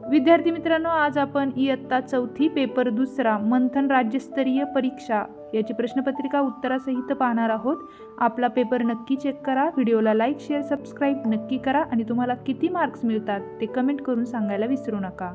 विद्यार्थी मित्रांनो, आज आपण इयत्ता चौथी पेपर दुसरा मंथन राज्यस्तरीय परीक्षा याची प्रश्नपत्रिका उत्तरासहित पाहणार आहोत। आपला पेपर नक्की चेक करा, व्हिडिओला लाईक शेअर सबस्क्राईब नक्की करा आणि तुम्हाला किती मार्क्स मिळतात ते कमेंट करून सांगायला विसरू नका।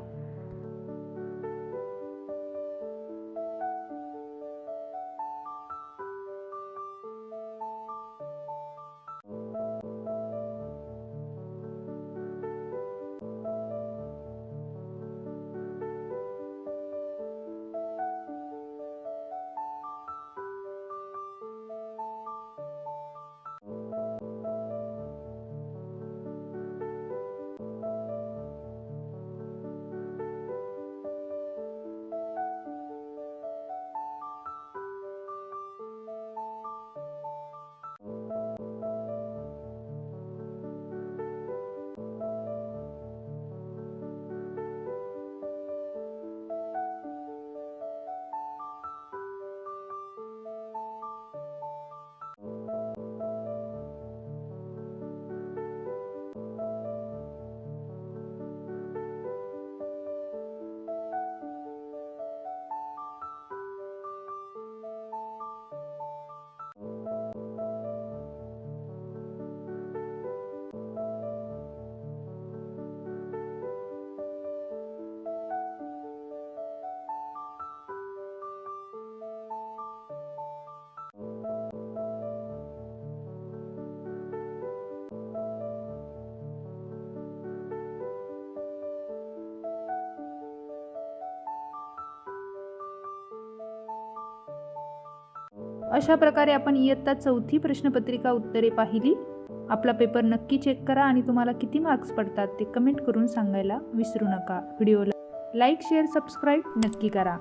अशा प्रकारे आपण इयत्ता चौथी प्रश्नपत्रिका उत्तरे पाहिली। आपला पेपर नक्की चेक करा आणि तुम्हाला किती मार्क्स पडतात ते कमेंट करून सांगायला विसरू नका। व्हिडिओला लाईक शेअर सबस्क्राईब नक्की करा।